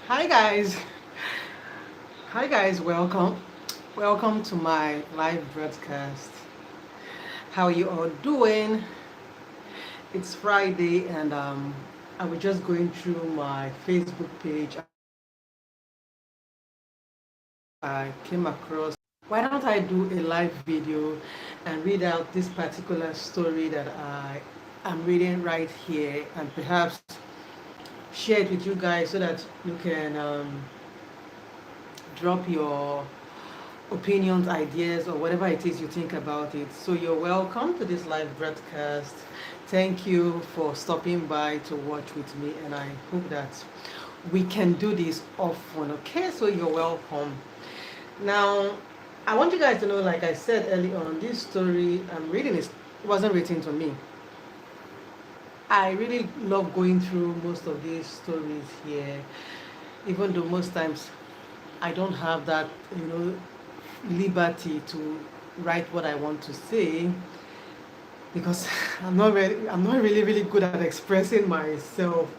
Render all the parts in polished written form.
Hi guys. Hi guys, welcome to my live broadcast. How are you all doing? It's Friday and I was just going through my Facebook page. I came across, why don't I do a live video and read out this particular story that I am reading right here, and perhaps share it with you guys so that you can drop your opinions, ideas, or whatever it is you think about it. So you're welcome to this live broadcast. Thank you for stopping by to watch with me, and I hope that we can do this often. Okay, so you're welcome. Now, I want you guys to know, like I said early on, this story I'm reading wasn't written to me. I really love going through most of these stories here, even though most times I don't have that, liberty to write what I want to say, because I'm not really good at expressing myself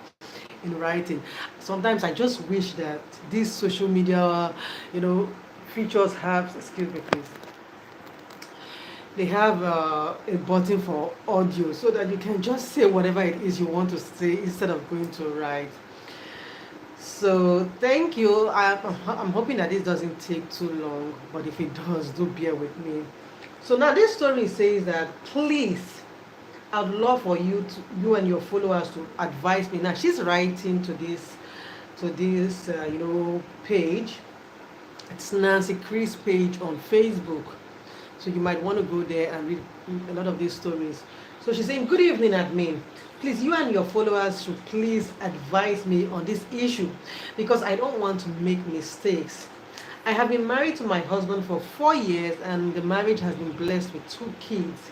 in writing. Sometimes I just wish that these social media, you know, features have, excuse me please, they have a button for audio so that you can just say whatever it is you want to say instead of going to write. So thank you. I'm hoping that this doesn't take too long, but if it does, do bear with me. So now this story says that, please, I'd love for you and your followers to advise me. Now she's writing to this page. It's Nancy Chris page on Facebook. So you might want to go there and read a lot of these stories. So she's saying, good evening, admin. Please, you and your followers should please advise me on this issue, because I don't want to make mistakes. I have been married to my husband for 4 years, and the marriage has been blessed with 2 kids.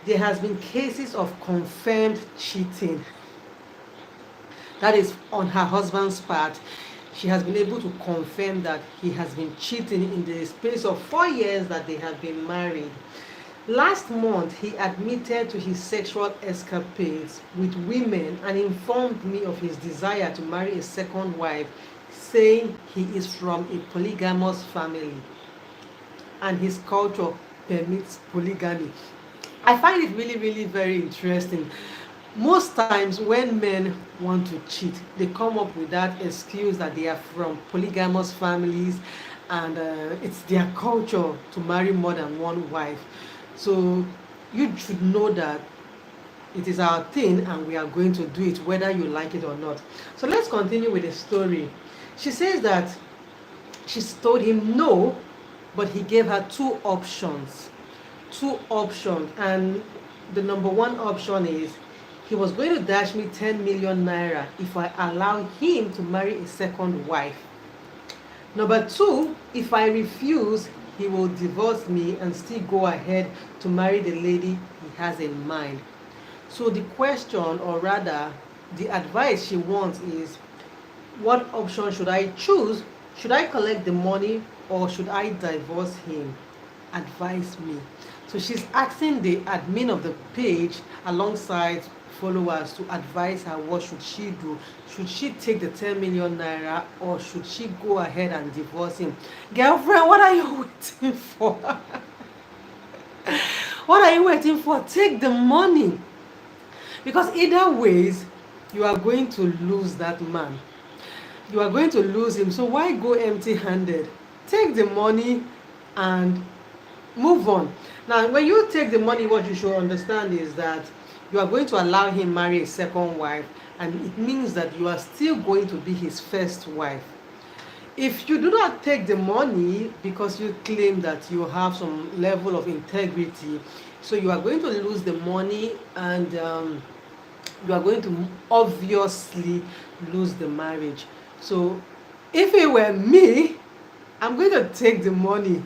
There has been cases of confirmed cheating. That is on her husband's part. She has been able to confirm that he has been cheating in the space of 4 years that they have been married. Last month, he admitted to his sexual escapades with women and informed me of his desire to marry a second wife, saying he is from a polygamous family and his culture permits polygamy. I find it really very interesting. Most times when men want to cheat, they come up with that excuse that they are from polygamous families, and it's their culture to marry more than one wife. So you should know that it is our thing and we are going to do it whether you like it or not. So let's continue with the story. She says that she's told him no, but he gave her 2 options. 2 options, and the number 1 option is he was going to dash me 10 million naira if I allow him to marry a second wife. Number 2, if I refuse, he will divorce me and still go ahead to marry the lady he has in mind. So the question, or rather the advice she wants, is, what option should I choose? Should I collect the money or should I divorce him? Advise me. So she's asking the admin of the page alongside followers to advise her, what should she do? Should she take the 10 million naira or should she go ahead and divorce him? Girlfriend, what are you waiting for? What are you waiting for? Take the money. Because either ways, you are going to lose that man. You are going to lose him. So why go empty-handed? Take the money and move on. Now, when you take the money, what you should understand is that you are going to allow him marry a second wife, and it means that you are still going to be his first wife. If you do not take the money because you claim that you have some level of integrity, so you are going to lose the money, and you are going to obviously lose the marriage. So if it were me, I'm going to take the money.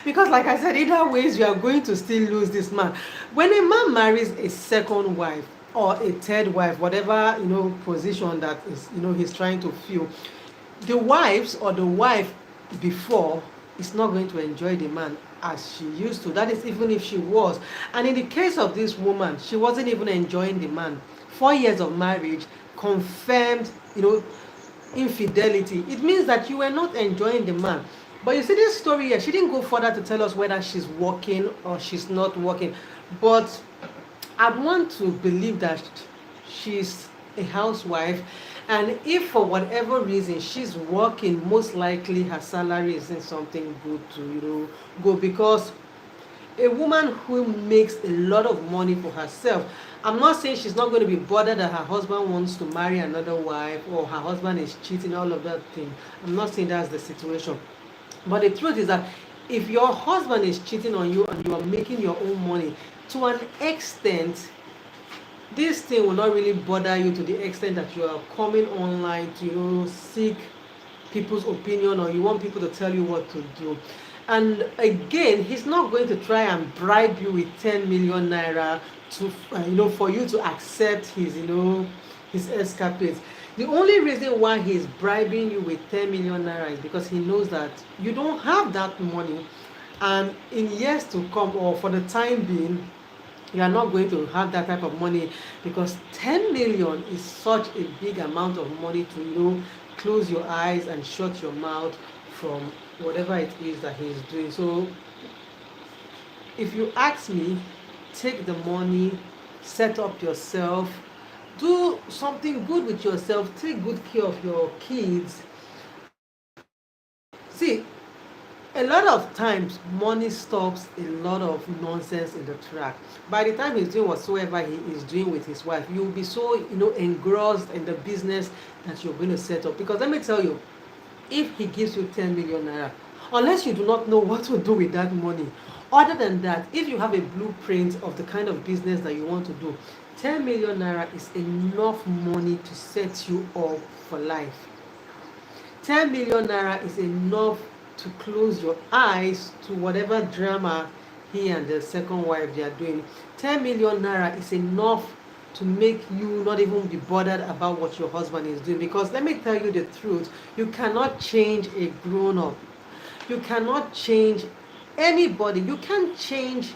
Because like I said, either ways you are going to still lose this man. When a man marries a second wife or a third wife, whatever position that is he's trying to fill, the wives or the wife before is not going to enjoy the man as she used to. That is, even if she was. And in the case of this woman, she wasn't even enjoying the man. 4 years of marriage confirmed infidelity, it means that you were not enjoying the man. But you see this story here, she didn't go further to tell us whether she's working or she's not working. But I'd want to believe that she's a housewife, and if for whatever reason she's working, most likely her salary isn't something good to go, because a woman who makes a lot of money for herself, I'm not saying she's not going to be bothered that her husband wants to marry another wife or her husband is cheating, all of that thing. I'm not saying that's the situation. But the truth is that if your husband is cheating on you and you are making your own money, to an extent, this thing will not really bother you to the extent that you are coming online to seek people's opinion, or you want people to tell you what to do. And again, he's not going to try and bribe you with 10 million naira to for you to accept his escapades. The only reason why he's bribing you with 10 million naira is because he knows that you don't have that money, and in years to come, or for the time being, you are not going to have that type of money, because 10 million is such a big amount of money to close your eyes and shut your mouth from whatever it is that he is doing. So if you ask me, take the money, set up yourself, do something good with yourself, take good care of your kids. See, a lot of times money stops a lot of nonsense in the track. By the time he's doing whatsoever he is doing with his wife, you'll be so engrossed in the business that you're going to set up. Because let me tell you, if he gives you 10 million naira, unless you do not know what to do with that money, other than that, if you have a blueprint of the kind of business that you want to do, 10 million naira is enough money to set you up for life. 10 million naira is enough to close your eyes to whatever drama he and the second wife they are doing. 10 million naira is enough to make you not even be bothered about what your husband is doing. Because let me tell you the truth, you cannot change a grown-up. You cannot change anybody. You can't change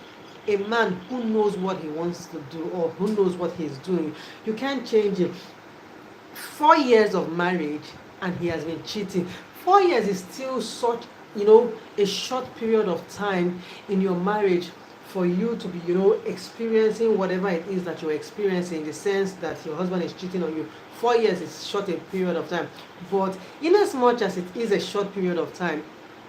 a man who knows what he wants to do or who knows what he's doing. You can't change him. 4 years of marriage and he has been cheating. 4 years is still such a short period of time in your marriage for you to be experiencing whatever it is that you're experiencing, in the sense that your husband is cheating on you. 4 years is short a period of time, but in as much as it is a short period of time,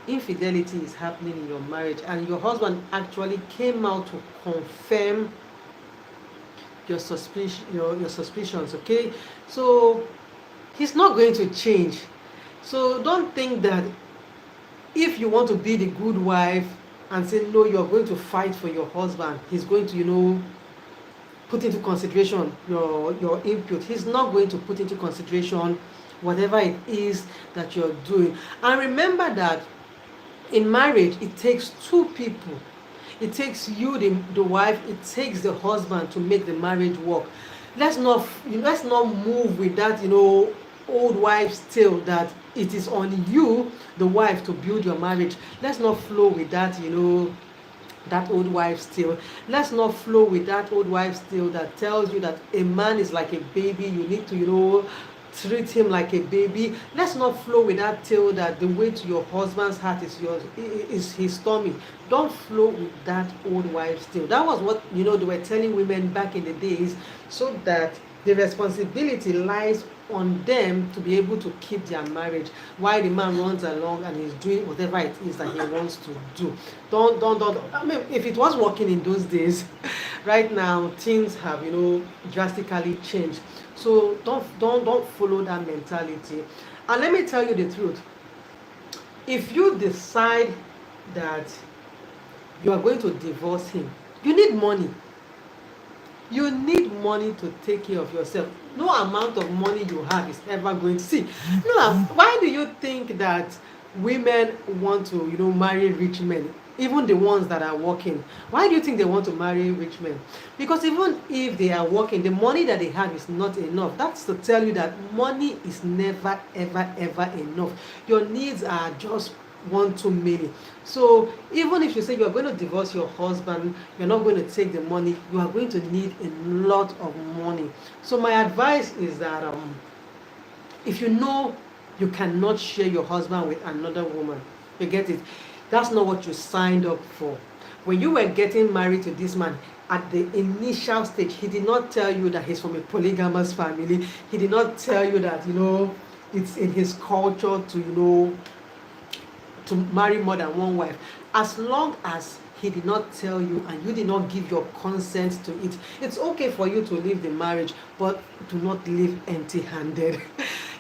infidelity is happening in your marriage, and your husband actually came out to confirm your suspicions. Okay, so he's not going to change. So don't think that if you want to be the good wife and say no, you're going to fight for your husband, he's going to put into consideration your input. He's not going to put into consideration whatever it is that you're doing. And remember that in marriage, it takes two people. It takes you, the wife, it takes the husband to make the marriage work. Let's not move with that old wives' tale that it is on you, the wife, to build your marriage. Let's not flow with that that old wives' tale. Let's not flow with that old wives' tale that tells you that a man is like a baby, you need to treat him like a baby. Let's not flow with that tale that the way to your husband's heart is his tummy. Don't flow with that old wives' tale. That was what they were telling women back in the days, so that the responsibility lies on them to be able to keep their marriage while the man runs along and is doing whatever it is that he wants to do. Don't. I mean, if it was working in those days, right now things have drastically changed. So don't follow that mentality. And let me tell you the truth. If you decide that you are going to divorce him, you need money. You need money to take care of yourself. No amount of money you have is ever going to see. No, why do you think that women want to, marry rich men? Even the ones that are working. Why do you think they want to marry rich men? Because even if they are working, the money that they have is not enough. That's to tell you that money is never, ever, ever enough. Your needs are just one too many. So even if you say you are going to divorce your husband, you're not going to take the money, you are going to need a lot of money. So my advice is that if you know You cannot share your husband with another woman. You get it? That's not what you signed up for. When you were getting married to this man, at the initial stage, he did not tell you that he's from a polygamous family. He did not tell you that, it's in his culture to, to marry more than one wife. As long as he did not tell you and you did not give your consent to it, it's okay for you to leave the marriage, but do not leave empty-handed.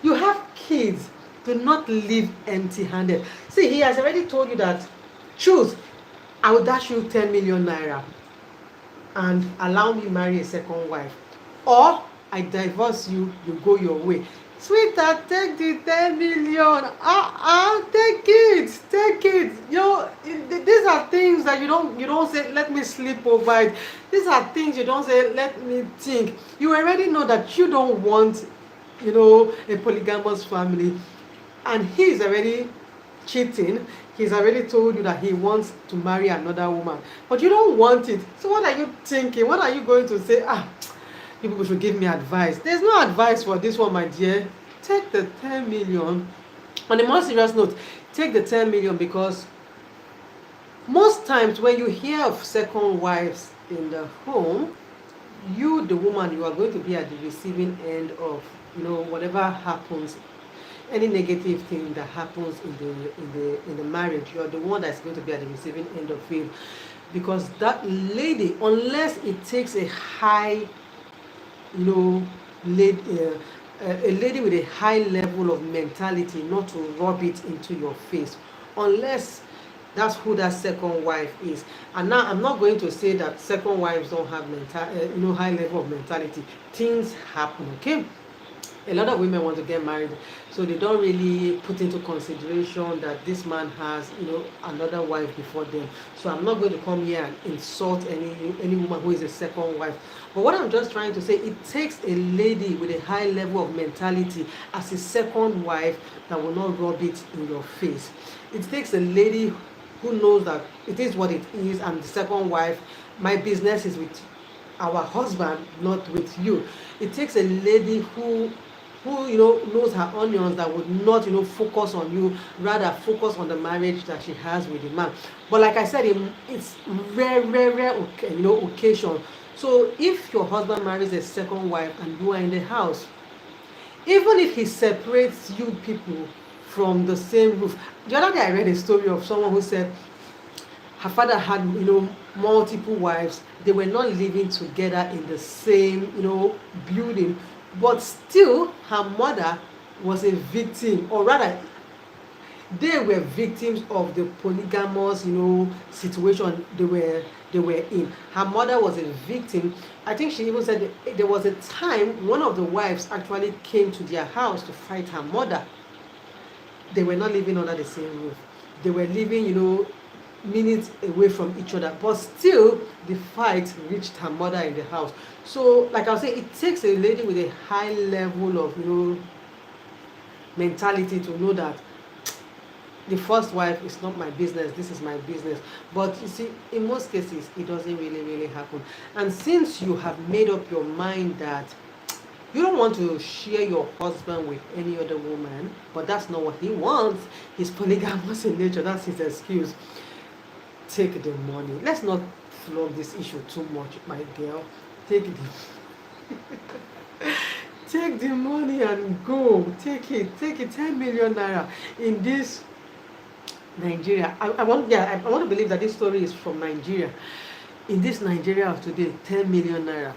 You have kids, do not leave empty-handed. See, he has already told you that, choose, I will dash you 10 million naira and allow me marry a second wife, or I divorce you, you go your way. Sweetheart, take the 10 million. Take it. These are things that you don't say, let me sleep over it. These are things you don't say, let me think. You already know that you don't want, a polygamous family, and he's already cheating. He's already told you that he wants to marry another woman, but you don't want it. So what are you thinking? What are you going to say? You people should give me advice. There's no advice for this one, my dear. Take the 10 million. On a more serious note, take the 10 million, because most times when you hear of second wives in the home, you, the woman, you are going to be at the receiving end of, whatever happens, any negative thing that happens in the marriage. You are the one that's going to be at the receiving end of it, because that lady, unless it takes a high, a lady with a high level of mentality not to rub it into your face, unless that's who that second wife is. And now I'm not going to say that second wives don't have high level of mentality. Things happen, okay? A lot of women want to get married, so they don't really put into consideration that this man has, another wife before them. So I'm not going to come here and insult any woman who is a second wife. But what I'm just trying to say, it takes a lady with a high level of mentality as a second wife that will not rub it in your face. It takes a lady who knows that it is what it is, and the second wife, my business is with our husband, not with you. It takes a lady who knows her onions, that would not focus on you, rather focus on the marriage that she has with the man. But like I said, it's rare occasion. So if your husband marries a second wife and you are in the house, even if he separates you people from the same roof. The other day I read a story of someone who said her father had multiple wives. They were not living together in the same building, but still her mother was a victim, or rather they were victims of the polygamous situation they were in. Her mother was a victim. I think she even said there was a time one of the wives actually came to their house to fight her mother. They were not living under the same roof. They were living minutes away from each other, but still the fight reached her mother in the house. So like I was saying, it takes a lady with a high level of mentality to know that the first wife is not my business, this is my business. But you see, in most cases it doesn't really happen. And since you have made up your mind that you don't want to share your husband with any other woman, but that's not what he wants, he's polygamous in nature, that's his excuse, take the money. Let's not flog this issue too much, my girl. Take the money and go. Take it 10 million naira in this Nigeria. I want to believe that this story is from Nigeria. In this Nigeria of today, 10 million naira.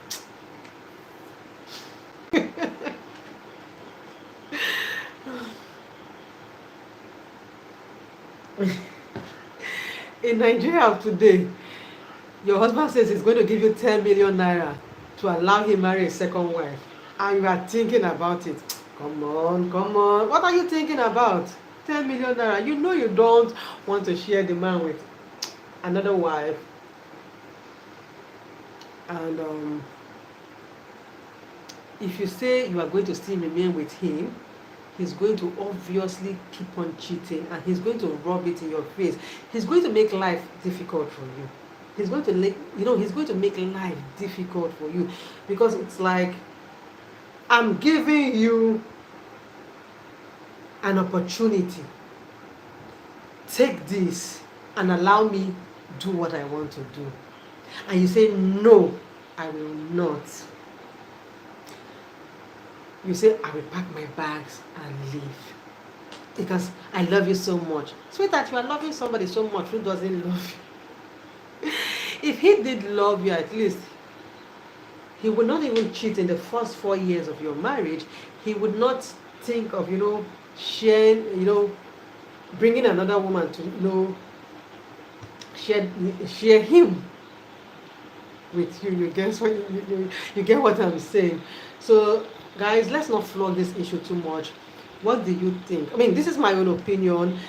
In Nigeria of today, your husband says he's going to give you 10 million naira to allow him marry a second wife, and you are thinking about it. Come on. What are you thinking about? 10 million naira. You don't want to share the man with another wife. And if you say you are going to still remain with him, he's going to obviously keep on cheating, and he's going to rub it in your face. He's going to make life difficult for you. He's going to make life difficult for you, because it's like, I'm giving you an opportunity. Take this and allow me do what I want to do. And you say, no, I will not. You say, I will pack my bags and leave. Because I love you so much. Sweetheart, you are loving somebody so much who doesn't love you. If he did love you, at least he would not even cheat in the first 4 years of your marriage. He would not think of, sharing, bringing another woman to, share him with you. You get what I'm saying? So, guys, let's not flog this issue too much. What do you think? I mean, this is my own opinion.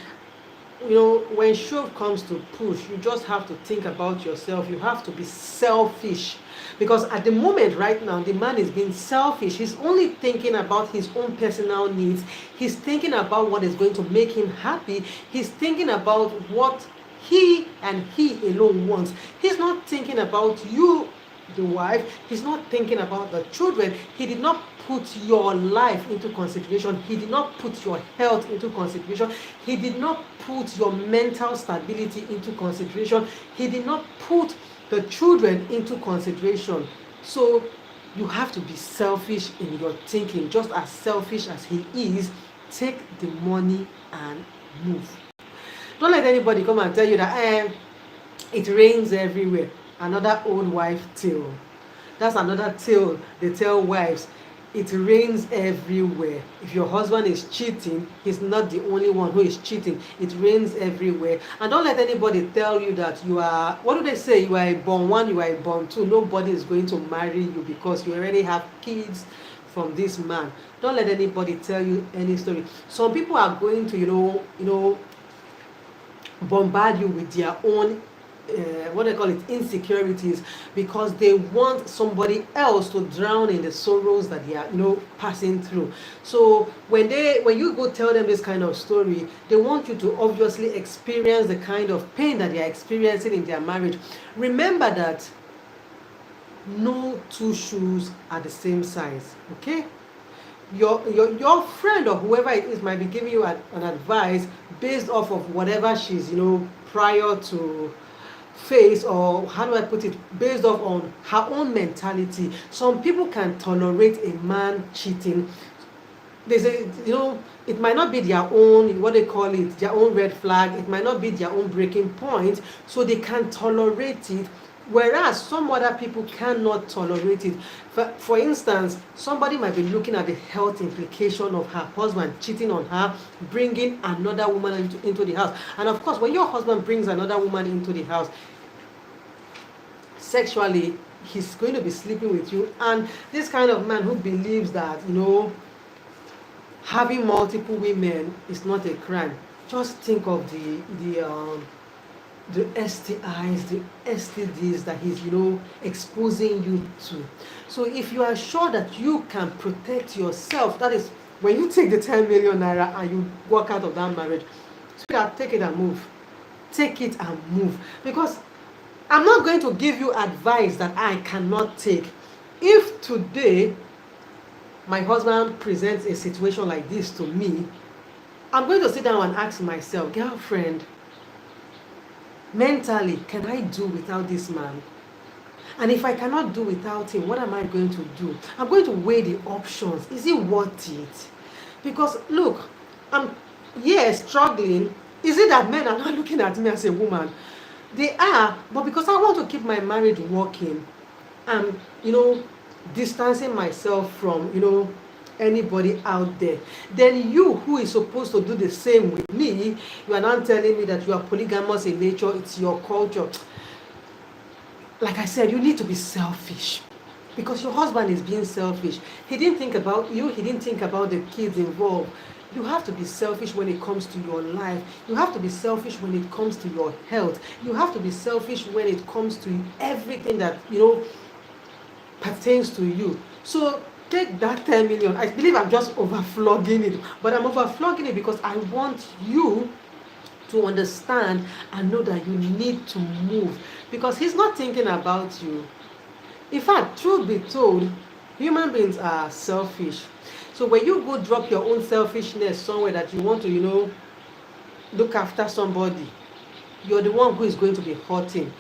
When shove comes to push, you just have to think about yourself. You have to be selfish. Because at the moment right now, the man is being selfish. He's only thinking about his own personal needs. He's thinking about what is going to make him happy. He's thinking about what he and he alone wants. He's not thinking about you, the wife. He's not thinking about the children. He did not put your life into consideration. He did not put your health into consideration. He did not put your mental stability into consideration. He did not put the children into consideration. So you have to be selfish in your thinking, just as selfish as he is. Take the money and move. Don't let anybody come and tell you that it rains everywhere. Another old wife tale. That's another tale they tell wives. It rains everywhere. If your husband is cheating, he's not the only one who is cheating. It rains everywhere. And don't let anybody tell you that you are, what do they say? You are a born one, you are a born two. Nobody is going to marry you because you already have kids from this man. Don't let anybody tell you any story. Some people are going to, bombard you with their own what they call it, insecurities, because they want somebody else to drown in the sorrows that they are passing through. So when you go tell them this kind of story, they want you to obviously experience the kind of pain that they are experiencing in their marriage. Remember that no two shoes are the same size. Okay, your friend or whoever it is might be giving you an advice based off of whatever she's prior to face, or how do I put it, based off on her own mentality. Some people can tolerate a man cheating. They say, it might not be their own, what they call it, their own red flag. It might not be their own breaking point, so they can tolerate it. Whereas some other people cannot tolerate it. For instance, somebody might be looking at the health implication of her husband cheating on her, bringing another woman into the house. And of course, when your husband brings another woman into the house, sexually, he's going to be sleeping with you. And this kind of man who believes that, having multiple women is not a crime. Just think of the STIs, the STDs that he's, exposing you to. So if you are sure that you can protect yourself, that is, when you take the 10 million naira and you walk out of that marriage, sweetheart, take it and move. Take it and move. Because I'm not going to give you advice that I cannot take. If today my husband presents a situation like this to me, I'm going to sit down and ask myself, girlfriend, mentally, can I do without this man? And if I cannot do without him, what am I going to do? I'm going to weigh the options. Is it worth it? Because look, I'm struggling. Is it that men are not looking at me as a woman? They are, but because I want to keep my marriage working, I'm distancing myself from anybody out there. Then you, who is supposed to do the same with me, you are not telling me that you are polygamous in nature, it's your culture. Like I said, you need to be selfish, because your husband is being selfish. He didn't think about you, he didn't think about the kids involved. You have to be selfish when it comes to your life. You have to be selfish when it comes to your health. You have to be selfish when it comes to everything that pertains to you. So take that 10 million. I believe I'm just overflogging it, but I'm overflogging it because I want you to understand and know that you need to move, because he's not thinking about you. In fact, truth be told, human beings are selfish. So So when you go drop your own selfishness somewhere that you want to, look after somebody, you're the one who is going to be hurting.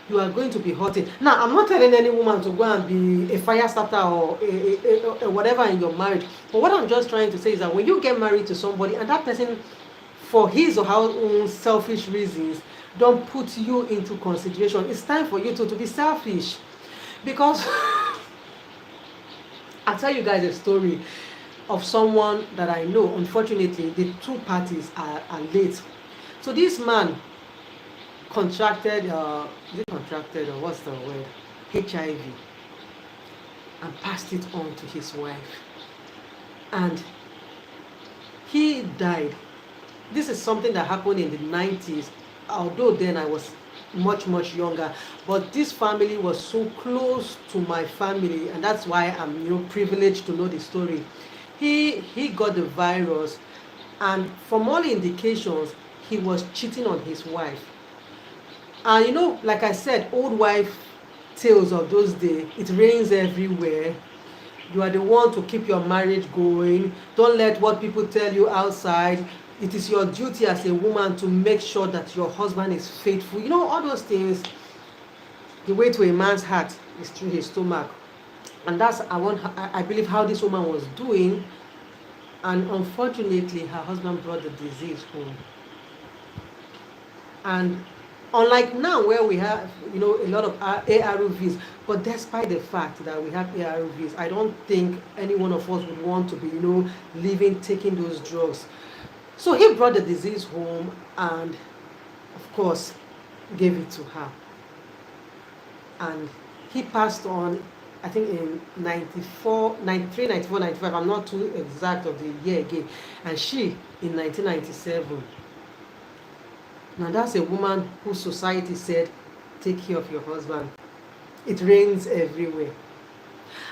You are going to be hurting. Now, I'm not telling any woman to go and be a fire starter or a whatever in your marriage. But what I'm just trying to say is that when you get married to somebody and that person, for his or her own selfish reasons, don't put you into consideration, it's time for you to be selfish. Because I'll tell you guys a story of someone that I know. Unfortunately, the two parties are late. So this man contracted, or what's the word? HIV, and passed it on to his wife. And he died. This is something that happened in the 90s, although then I was much younger. But this family was so close to my family, and that's why I'm privileged to know the story. He got the virus, and from all indications, he was cheating on his wife. And like I said, old wife tales of those days, it rains everywhere. You are the one to keep your marriage going. Don't let what people tell you outside. It is your duty as a woman to make sure that your husband is faithful. All those things. The way to a man's heart is through his stomach. And that's I believe how this woman was doing. And unfortunately, her husband brought the disease home. And unlike now where we have, a lot of ARVs, but despite the fact that we have ARVs, I don't think any one of us would want to be, living, taking those drugs. So he brought the disease home and, of course, gave it to her. And he passed on, I think in 94, 93, 94, 95, I'm not too exact of the year again. And she in 1997. Now that's a woman whose society said, take care of your husband. It rains everywhere.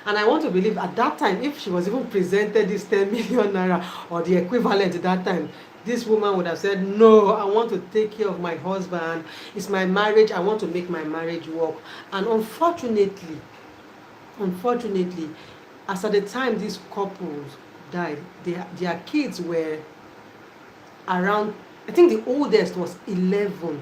And I want to believe at that time, if she was even presented this 10 million naira or the equivalent at that time, this woman would have said, no, I want to take care of my husband. It's my marriage. I want to make my marriage work. And unfortunately, as at the time these couples died, their kids were around, I think the oldest was 11.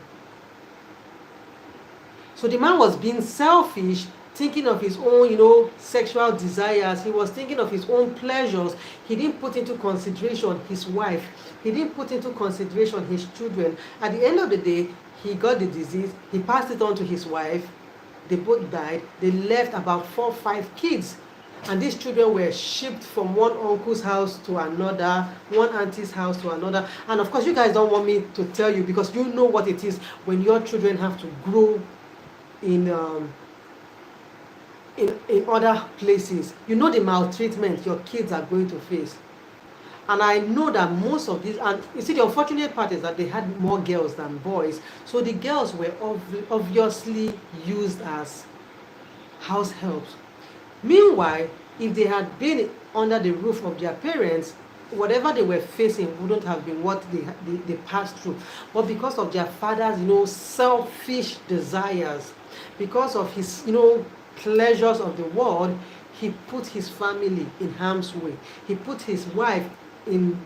So the man was being selfish, thinking of his own, sexual desires. He was thinking of his own pleasures. He didn't put into consideration his wife. He didn't put into consideration his children. At the end of the day, he got the disease. He passed it on to his wife. They both died. They left about 4 or 5 kids. And these children were shipped from one uncle's house to another, one auntie's house to another. And of course, you guys don't want me to tell you, because you know what it is when your children have to grow in other places. You know the maltreatment your kids are going to face. And I know that most of these, and you see, the unfortunate part is that they had more girls than boys. So the girls were obviously used as house helps. Meanwhile, if they had been under the roof of their parents, whatever they were facing wouldn't have been what they passed through. But because of their father's, selfish desires, because of his, pleasures of the world, he put his family in harm's way. He put his wife in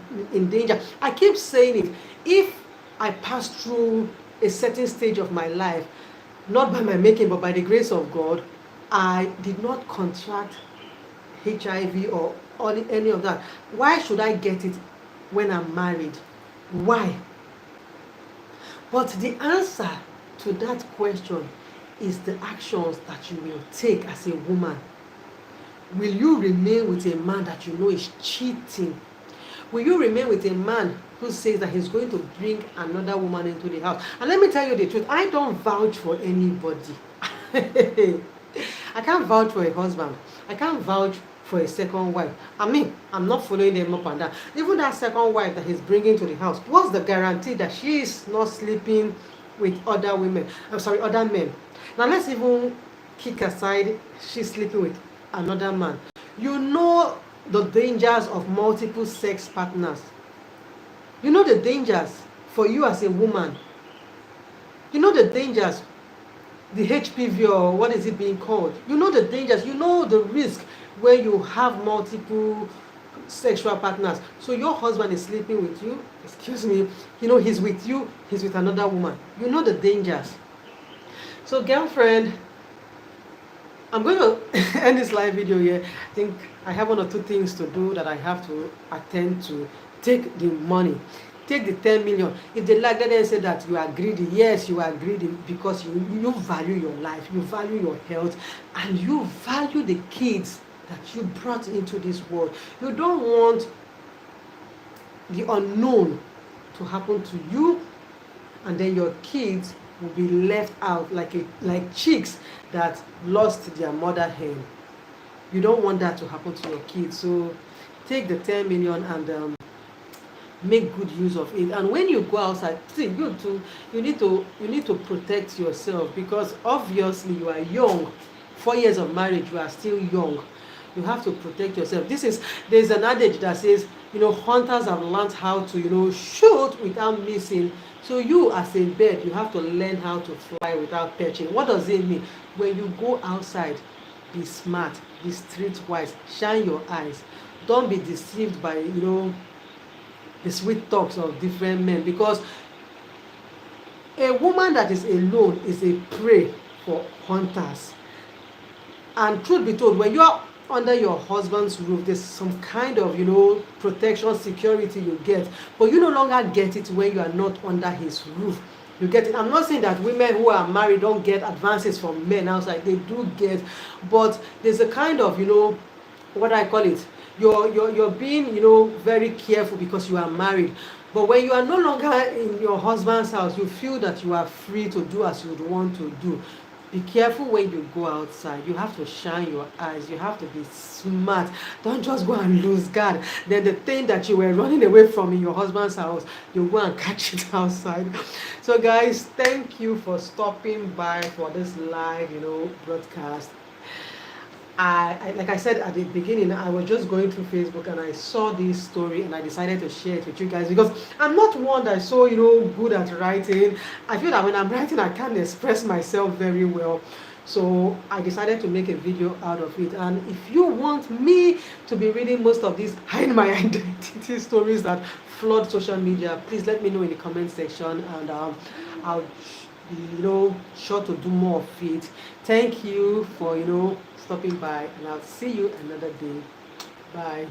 danger. I keep saying it. If I pass through a certain stage of my life, not by my making, but by the grace of God, I did not contract HIV or any of that. Why should I get it when I'm married? Why? But the answer to that question is the actions that you will take as a woman. Will you remain with a man that you know is cheating? Will you remain with a man who says that he's going to bring another woman into the house? And let me tell you the truth, I don't vouch for anybody. I can't vouch for a husband. I can't vouch for a second wife. I mean, I'm not following them up and down. Even that second wife that he's bringing to the house, what's the guarantee that she is not sleeping with other women? Other men. Now let's even kick aside she's sleeping with another man. You know the dangers of multiple sex partners. You know the dangers for you as a woman. You know the dangers, the HPV, or what is it being called? You know the dangers, you know the risk when you have multiple sexual partners. So your husband is sleeping with you, excuse me, you know, he's with you, he's with another woman. You know the dangers. So girlfriend, I'm going to end this live video here. I think I have 1 or 2 things to do that I have to attend to. Take the money. Take the 10 million. If they like, let them say that you are greedy. Yes, you are greedy because you value your life, you value your health, and you value the kids that you brought into this world. You don't want the unknown to happen to you, and then your kids will be left out like chicks that lost their mother hen. You don't want that to happen to your kids. So take the 10 million and make good use of it. And when you go outside, see, you need to protect yourself, because obviously you are young. 4 years of marriage, you are still young. You have to protect yourself. There's an adage that says, you know, hunters have learned how to, you know, shoot without missing. So you as a bird, you have to learn how to fly without perching. What does it mean? When you go outside, be smart, be streetwise, shine your eyes. Don't be deceived by, you know, the sweet talks of different men, because a woman that is alone is a prey for hunters. And truth be told, when you are under your husband's roof, there's some kind of, you know, protection, security you get, but you no longer get it when you are not under his roof. You get it. I'm not saying that women who are married don't get advances from men outside. They do get, but there's a kind of, you know, what I call it, you're being, you know, very careful because you are married. But when you are no longer in your husband's house, you feel that you are free to do as you would want to do. Be careful when you go outside. You have to shine your eyes. You have to be smart. Don't just go and lose guard. Then the thing that you were running away from in your husband's house, you go and catch it outside. So guys, thank you for stopping by for this live, you know, broadcast. Like I said at the beginning, I was just going through Facebook and I saw this story and I decided to share it with you guys, because I'm not one that's so, you know, good at writing. I feel that when I'm writing, I can't express myself very well. So I decided to make a video out of it. And if you want me to be reading most of these hide my identity stories that flood social media, please let me know in the comment section, and I'll be, you know, sure to do more of it. Thank you for, you know, stopping by, and I'll see you another day. Bye.